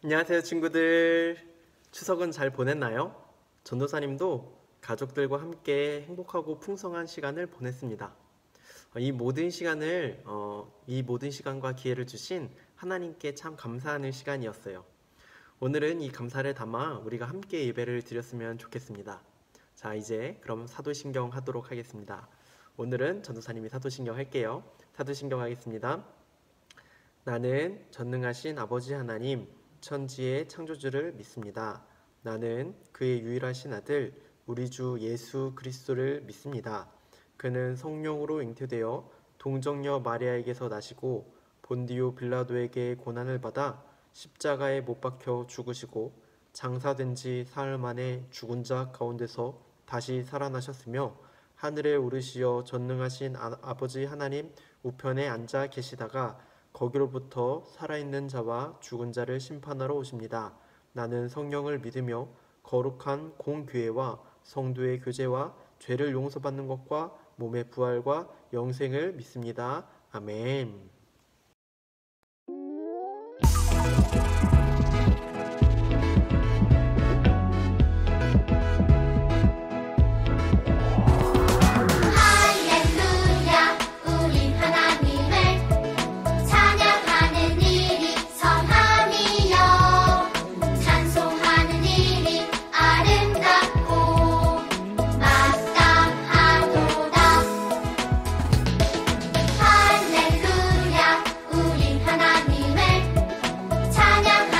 안녕하세요, 친구들. 추석은 잘 보냈나요? 전도사님도 가족들과 함께 행복하고 풍성한 시간을 보냈습니다. 이 모든 시간과 기회를 주신 하나님께 참 감사하는 시간이었어요. 오늘은 이 감사를 담아 우리가 함께 예배를 드렸으면 좋겠습니다. 자, 이제 그럼 사도신경 하도록 하겠습니다. 오늘은 전도사님이 사도신경 할게요. 사도신경 하겠습니다. 나는 전능하신 아버지 하나님, 천지의 창조주를 믿습니다. 나는 그의 유일하신 아들 우리 주 예수 그리스도를 믿습니다. 그는 성령으로 잉태되어 동정녀 마리아에게서 나시고 본디오 빌라도에게 고난을 받아 십자가에 못 박혀 죽으시고 장사된 지 사흘 만에 죽은 자 가운데서 다시 살아나셨으며 하늘에 오르시어 전능하신 아버지 하나님 우편에 앉아 계시다가 거기로부터 살아있는 자와 죽은 자를 심판하러 오십니다. 나는 성령을 믿으며 거룩한 공교회와 성도의 교제와 죄를 용서받는 것과 몸의 부활과 영생을 믿습니다. 아멘. 찬양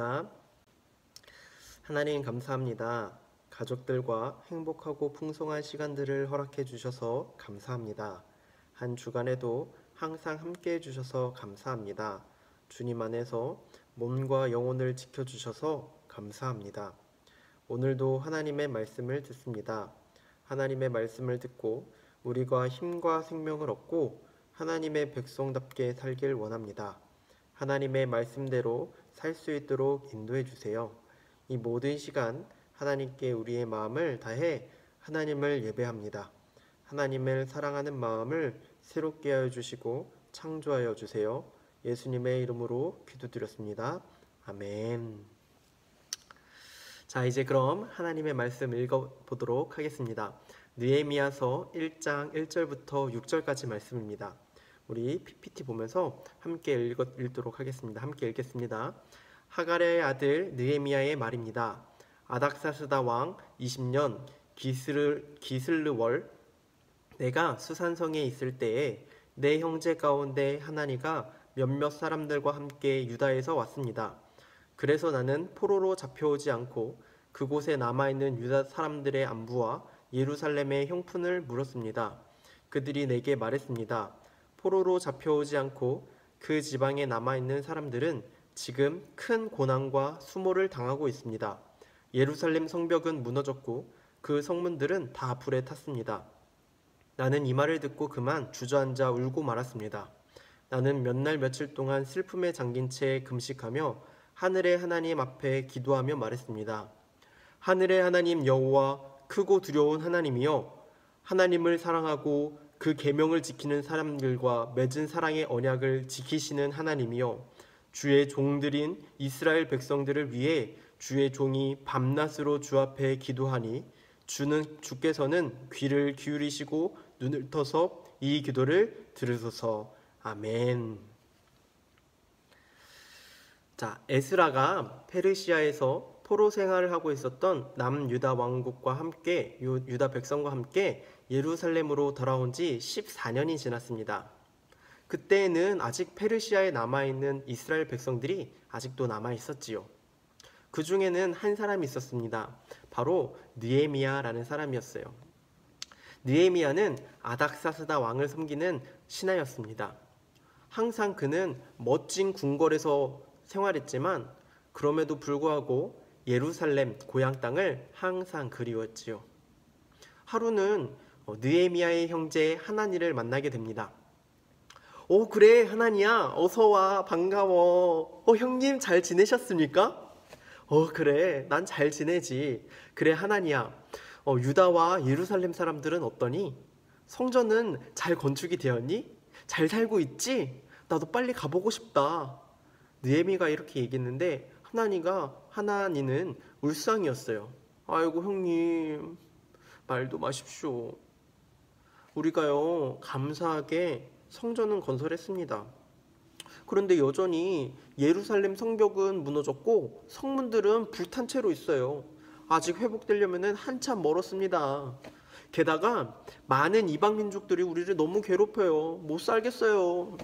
기도합니다. 하나님 감사합니다. 가족들과 행복하고 풍성한 시간들을 허락해 주셔서 감사합니다. 한 주간에도 항상 함께 해주셔서 감사합니다. 주님 안에서 몸과 영혼을 지켜주셔서 감사합니다. 오늘도 하나님의 말씀을 듣습니다. 하나님의 말씀을 듣고 우리가 힘과 생명을 얻고 하나님의 백성답게 살길 원합니다. 하나님의 말씀대로 살 수 있도록 인도해 주세요. 이 모든 시간 하나님께 우리의 마음을 다해 하나님을 예배합니다. 하나님을 사랑하는 마음을 새롭게 하여 주시고 창조하여 주세요. 예수님의 이름으로 기도드렸습니다. 아멘. 자, 이제 그럼 하나님의 말씀 읽어보도록 하겠습니다. 느헤미야서 1장 1절부터 6절까지 말씀입니다. 우리 PPT 보면서 함께 읽도록 하겠습니다. 함께 읽겠습니다. 하갈의 아들 느헤미야의 말입니다. 아닥사스다 왕 20년 기슬르월 내가 수산성에 있을 때에 내 형제 가운데 하나니가 몇몇 사람들과 함께 유다에서 왔습니다. 그래서 나는 포로로 잡혀오지 않고 그곳에 남아있는 유다 사람들의 안부와 예루살렘의 형편을 물었습니다. 그들이 내게 말했습니다. 포로로 잡혀오지 않고 그 지방에 남아있는 사람들은 지금 큰 고난과 수모를 당하고 있습니다. 예루살렘 성벽은 무너졌고 그 성문들은 다 불에 탔습니다. 나는 이 말을 듣고 그만 주저앉아 울고 말았습니다. 나는 몇 날 며칠 동안 슬픔에 잠긴 채 금식하며 하늘의 하나님 앞에 기도하며 말했습니다. 하늘의 하나님 여호와 크고 두려운 하나님이여, 하나님을 사랑하고 그 계명을 지키는 사람들과 맺은 사랑의 언약을 지키시는 하나님이여, 주의 종들인 이스라엘 백성들을 위해 주의 종이 밤낮으로 주 앞에 기도하니 주께서는 귀를 기울이시고 눈을 떠서 이 기도를 들으소서. 아멘. 자, 에스라가 페르시아에서 포로 생활을 하고 있었던 남유다 왕국과 함께 유다 백성과 함께 예루살렘으로 돌아온 지 14년이 지났습니다. 그때에는 아직 페르시아에 남아있는 이스라엘 백성들이 아직도 남아있었지요. 그 중에는 한 사람이 있었습니다. 바로 느헤미야라는 사람이었어요. 느헤미야는 아닥사스다 왕을 섬기는 신하였습니다. 항상 그는 멋진 궁궐에서 생활했지만 그럼에도 불구하고 예루살렘 고향 땅을 항상 그리웠지요. 하루는 느헤미야의 형제 하나니를 만나게 됩니다. 그래 하나니야, 어서와, 반가워. 형님 잘 지내셨습니까? 그래, 난 잘 지내지. 그래 하나니야, 유다와 예루살렘 사람들은 어떠니? 성전은 잘 건축이 되었니? 잘 살고 있지? 나도 빨리 가보고 싶다. 느헤미가 이렇게 얘기했는데 하나니는 울상이었어요. 아이고 형님, 말도 마십시오. 우리가요 감사하게 성전은 건설했습니다. 그런데 여전히 예루살렘 성벽은 무너졌고 성문들은 불탄 채로 있어요. 아직 회복되려면 한참 멀었습니다. 게다가 많은 이방 민족들이 우리를 너무 괴롭혀요. 못 살겠어요.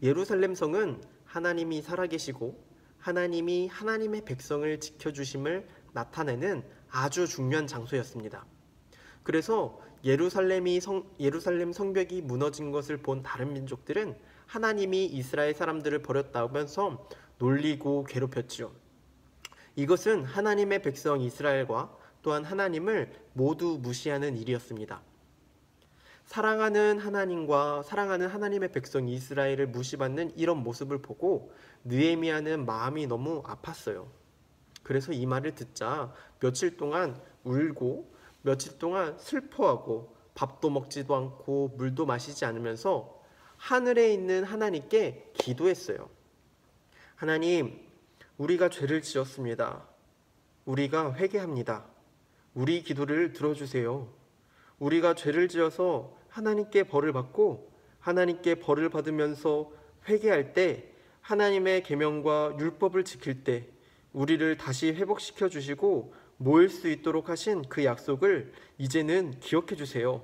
예루살렘 성은 하나님이 살아계시고 하나님이 하나님의 백성을 지켜주심을 나타내는 아주 중요한 장소였습니다. 그래서 예루살렘 성벽이 무너진 것을 본 다른 민족들은 하나님이 이스라엘 사람들을 버렸다면서 놀리고 괴롭혔지요. 이것은 하나님의 백성 이스라엘과 또한 하나님을 모두 무시하는 일이었습니다. 사랑하는 하나님과 사랑하는 하나님의 백성 이스라엘을 무시받는 이런 모습을 보고 느헤미야는 마음이 너무 아팠어요. 그래서 이 말을 듣자 며칠 동안 울고 며칠 동안 슬퍼하고 밥도 먹지도 않고 물도 마시지 않으면서 하늘에 있는 하나님께 기도했어요. 하나님, 우리가 죄를 지었습니다. 우리가 회개합니다. 우리 기도를 들어주세요. 우리가 죄를 지어서 하나님께 벌을 받고 하나님께 벌을 받으면서 회개할 때 하나님의 계명과 율법을 지킬 때 우리를 다시 회복시켜 주시고 모일 수 있도록 하신 그 약속을 이제는 기억해 주세요.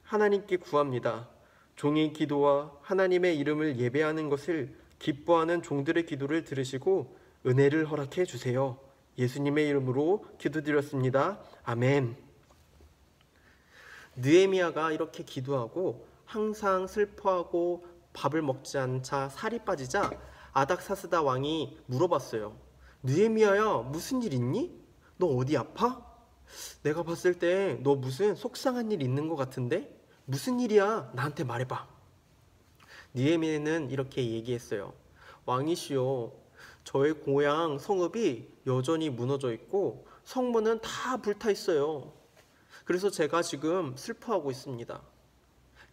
하나님께 구합니다. 종의 기도와 하나님의 이름을 예배하는 것을 기뻐하는 종들의 기도를 들으시고 은혜를 허락해 주세요. 예수님의 이름으로 기도드렸습니다. 아멘. 느헤미야가 이렇게 기도하고 항상 슬퍼하고 밥을 먹지 않자 살이 빠지자 아닥사스다 왕이 물어봤어요. 느헤미야야, 무슨 일 있니? 너 어디 아파? 내가 봤을 때 너 무슨 속상한 일 있는 것 같은데? 무슨 일이야? 나한테 말해봐. 느헤미야는 이렇게 얘기했어요. 왕이시여, 저의 고향 성읍이 여전히 무너져 있고 성문은 다 불타 있어요. 그래서 제가 지금 슬퍼하고 있습니다.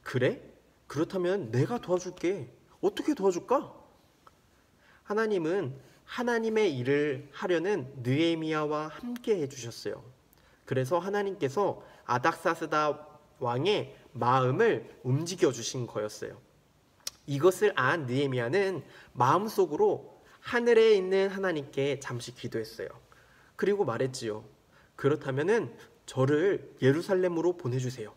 그래? 그렇다면 내가 도와줄게. 어떻게 도와줄까? 하나님은 하나님의 일을 하려는 느헤미야와 함께 해주셨어요. 그래서 하나님께서 아닥사스다 왕의 마음을 움직여 주신 거였어요. 이것을 안 느헤미야는 마음속으로 하늘에 있는 하나님께 잠시 기도했어요. 그리고 말했지요. 그렇다면은 저를 예루살렘으로 보내주세요.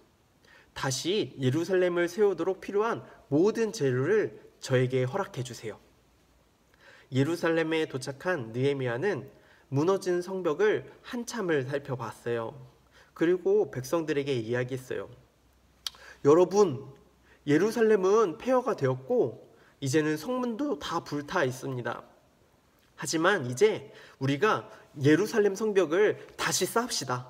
다시 예루살렘을 세우도록 필요한 모든 재료를 저에게 허락해 주세요. 예루살렘에 도착한 느헤미야는 무너진 성벽을 한참을 살펴봤어요. 그리고 백성들에게 이야기했어요. 여러분, 예루살렘은 폐허가 되었고 이제는 성문도 다 불타 있습니다. 하지만 이제 우리가 예루살렘 성벽을 다시 쌓읍시다.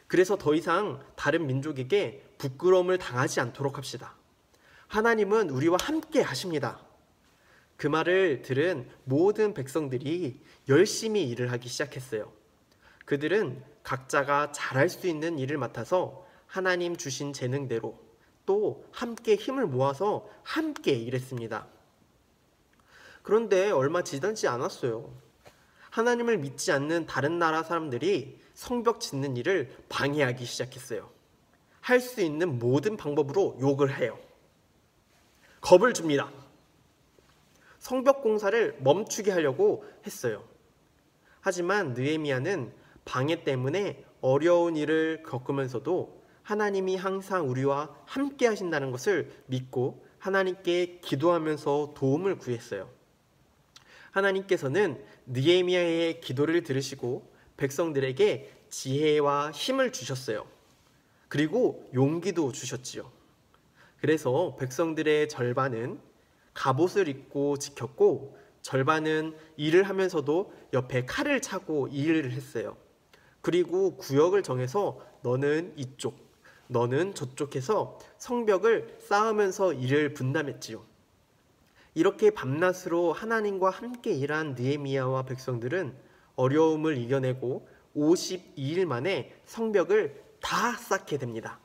그래서 더 이상 다른 민족에게 부끄러움을 당하지 않도록 합시다. 하나님은 우리와 함께 하십니다. 그 말을 들은 모든 백성들이 열심히 일을 하기 시작했어요. 그들은 각자가 잘할 수 있는 일을 맡아서 하나님 주신 재능대로 또 함께 힘을 모아서 함께 일했습니다. 그런데 얼마 지나지 않았어요. 하나님을 믿지 않는 다른 나라 사람들이 성벽 짓는 일을 방해하기 시작했어요. 할 수 있는 모든 방법으로 욕을 해요. 겁을 줍니다. 성벽 공사를 멈추게 하려고 했어요. 하지만 느헤미야는 방해 때문에 어려운 일을 겪으면서도 하나님이 항상 우리와 함께 하신다는 것을 믿고 하나님께 기도하면서 도움을 구했어요. 하나님께서는 느헤미야의 기도를 들으시고 백성들에게 지혜와 힘을 주셨어요. 그리고 용기도 주셨지요. 그래서 백성들의 절반은 갑옷을 입고 지켰고 절반은 일을 하면서도 옆에 칼을 차고 일을 했어요. 그리고 구역을 정해서 너는 이쪽, 너는 저쪽 해서 성벽을 쌓으면서 일을 분담했지요. 이렇게 밤낮으로 하나님과 함께 일한 느헤미야와 백성들은 어려움을 이겨내고 52일 만에 성벽을 다 쌓게 됩니다.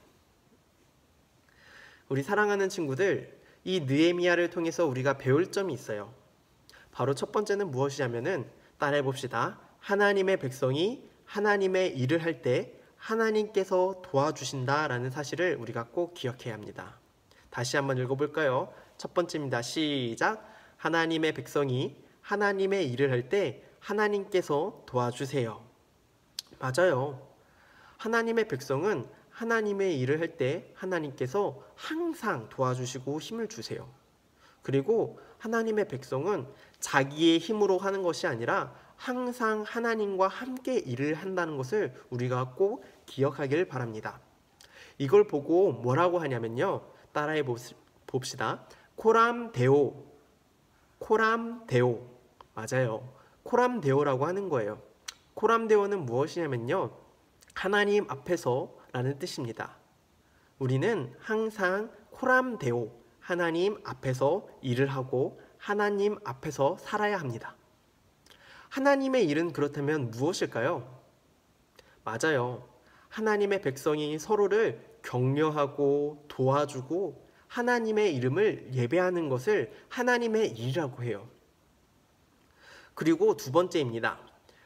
우리 사랑하는 친구들, 이 느헤미야를 통해서 우리가 배울 점이 있어요. 바로 첫 번째는 무엇이냐면은 따라해 봅시다. 하나님의 백성이 하나님의 일을 할 때 하나님께서 도와주신다라는 사실을 우리가 꼭 기억해야 합니다. 다시 한번 읽어볼까요? 첫 번째입니다. 시작. 하나님의 백성이 하나님의 일을 할 때 하나님께서 도와주세요. 맞아요. 하나님의 백성은 하나님의 일을 할 때 하나님께서 항상 도와주시고 힘을 주세요. 그리고 하나님의 백성은 자기의 힘으로 하는 것이 아니라 항상 하나님과 함께 일을 한다는 것을 우리가 꼭 기억하길 바랍니다. 이걸 보고 뭐라고 하냐면요. 따라해 봅시다. 코람데오. 코람데오. 맞아요. 코람데오라고 하는 거예요. 코람데오는 무엇이냐면요. 하나님 앞에서 라는 뜻입니다. 우리는 항상 코람데오, 하나님 앞에서 일을 하고 하나님 앞에서 살아야 합니다. 하나님의 일은 그렇다면 무엇일까요? 맞아요. 하나님의 백성이 서로를 격려하고 도와주고 하나님의 이름을 예배하는 것을 하나님의 일이라고 해요. 그리고 두 번째입니다.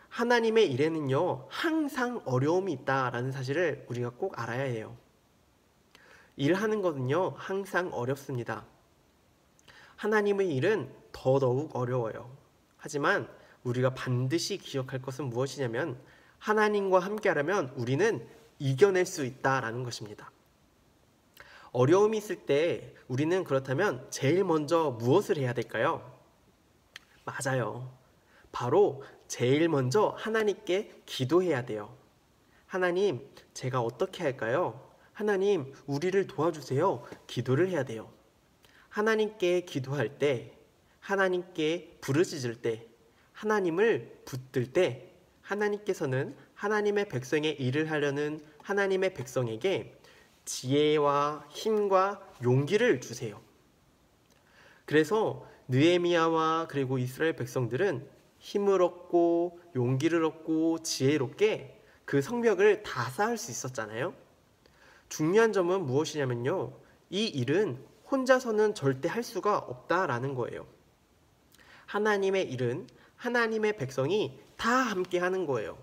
하나님의 일에는요, 항상 어려움이 있다라는 사실을 우리가 꼭 알아야 해요. 일하는 것은요, 항상 어렵습니다. 하나님의 일은 더더욱 어려워요. 하지만 우리가 반드시 기억할 것은 무엇이냐면 하나님과 함께하려면 우리는 이겨낼 수 있다라는 것입니다. 어려움이 있을 때 우리는 그렇다면 제일 먼저 무엇을 해야 될까요? 맞아요. 바로 제일 먼저 하나님께 기도해야 돼요. 하나님, 제가 어떻게 할까요? 하나님, 우리를 도와주세요. 기도를 해야 돼요. 하나님께 기도할 때, 하나님께 부르짖을 때, 하나님을 붙들 때, 하나님께서는 하나님의 백성의 일을 하려는 하나님의 백성에게 지혜와 힘과 용기를 주세요. 그래서 느헤미야와 그리고 이스라엘 백성들은 힘을 얻고 용기를 얻고 지혜롭게 그 성벽을 다 쌓을 수 있었잖아요. 중요한 점은 무엇이냐면요. 이 일은 혼자서는 절대 할 수가 없다라는 거예요. 하나님의 일은 하나님의 백성이 다 함께 하는 거예요.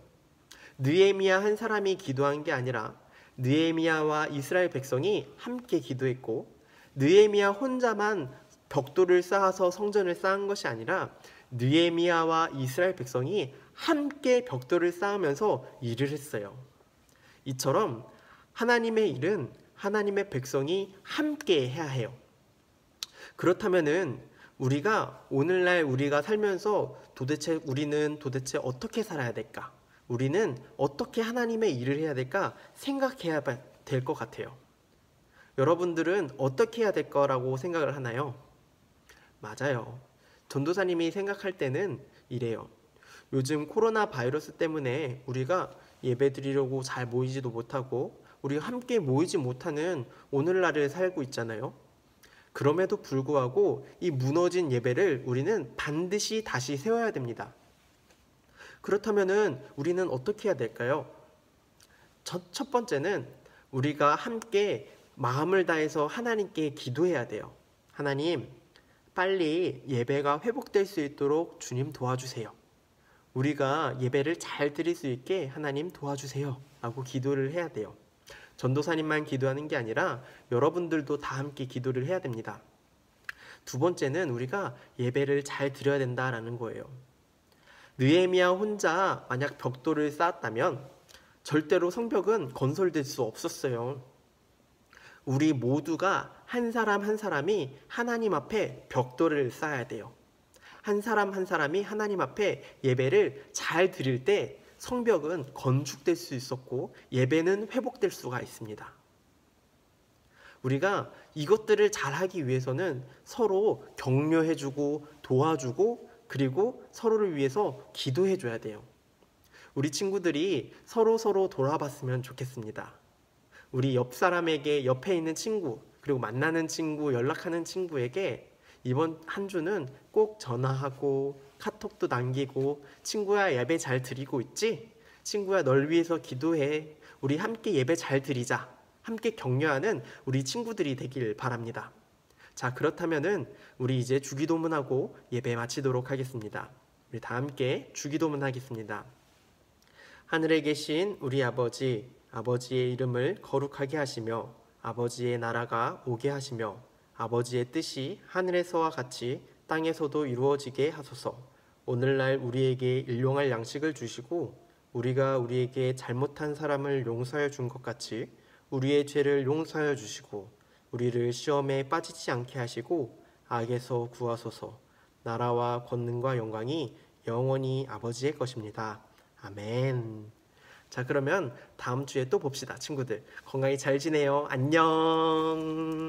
느헤미야 한 사람이 기도한 게 아니라 느헤미야와 이스라엘 백성이 함께 기도했고, 느헤미야 혼자만 벽돌을 쌓아서 성전을 쌓은 것이 아니라 느헤미야와 이스라엘 백성이 함께 벽돌을 쌓으면서 일을 했어요. 이처럼 하나님의 일은 하나님의 백성이 함께 해야 해요. 그렇다면은 우리가 오늘날 우리가 살면서 우리는 도대체 어떻게 살아야 될까? 우리는 어떻게 하나님의 일을 해야 될까 생각해야 될 것 같아요. 여러분들은 어떻게 해야 될 거라고 생각을 하나요? 맞아요. 전도사님이 생각할 때는 이래요. 요즘 코로나 바이러스 때문에 우리가 예배 드리려고 잘 모이지도 못하고 우리가 함께 모이지 못하는 오늘날을 살고 있잖아요. 그럼에도 불구하고 이 무너진 예배를 우리는 반드시 다시 세워야 됩니다. 그렇다면은 우리는 어떻게 해야 될까요? 첫 번째는 우리가 함께 마음을 다해서 하나님께 기도해야 돼요. 하나님, 빨리 예배가 회복될 수 있도록 주님 도와주세요. 우리가 예배를 잘 드릴 수 있게 하나님 도와주세요 라고 기도를 해야 돼요. 전도사님만 기도하는 게 아니라 여러분들도 다 함께 기도를 해야 됩니다. 두 번째는 우리가 예배를 잘 드려야 된다라는 거예요. 느헤미야 혼자 만약 벽돌을 쌓았다면 절대로 성벽은 건설될 수 없었어요. 우리 모두가 한 사람 한 사람이 하나님 앞에 벽돌을 쌓아야 돼요. 한 사람 한 사람이 하나님 앞에 예배를 잘 드릴 때 성벽은 건축될 수 있었고 예배는 회복될 수가 있습니다. 우리가 이것들을 잘하기 위해서는 서로 격려해주고 도와주고 그리고 서로를 위해서 기도해줘야 돼요. 우리 친구들이 서로 돌아봤으면 좋겠습니다. 우리 옆 사람에게 옆에 있는 친구 그리고 만나는 친구 연락하는 친구에게 이번 한 주는 꼭 전화하고 카톡도 남기고 친구야 예배 잘 드리고 있지? 친구야 널 위해서 기도해. 우리 함께 예배 잘 드리자. 함께 격려하는 우리 친구들이 되길 바랍니다. 자, 그렇다면은 우리 이제 주기도문하고 예배 마치도록 하겠습니다. 우리 다 함께 주기도문 하겠습니다. 하늘에 계신 우리 아버지, 아버지의 이름을 거룩하게 하시며 아버지의 나라가 오게 하시며 아버지의 뜻이 하늘에서와 같이 땅에서도 이루어지게 하소서. 오늘날 우리에게 일용할 양식을 주시고 우리가 우리에게 잘못한 사람을 용서하여 준 것 같이 우리의 죄를 용서하여 주시고 우리를 시험에 빠지지 않게 하시고 악에서 구하소서. 나라와 권능과 영광이 영원히 아버지의 것입니다. 아멘. 자, 그러면 다음 주에 또 봅시다, 친구들. 건강히 잘 지내요. 안녕.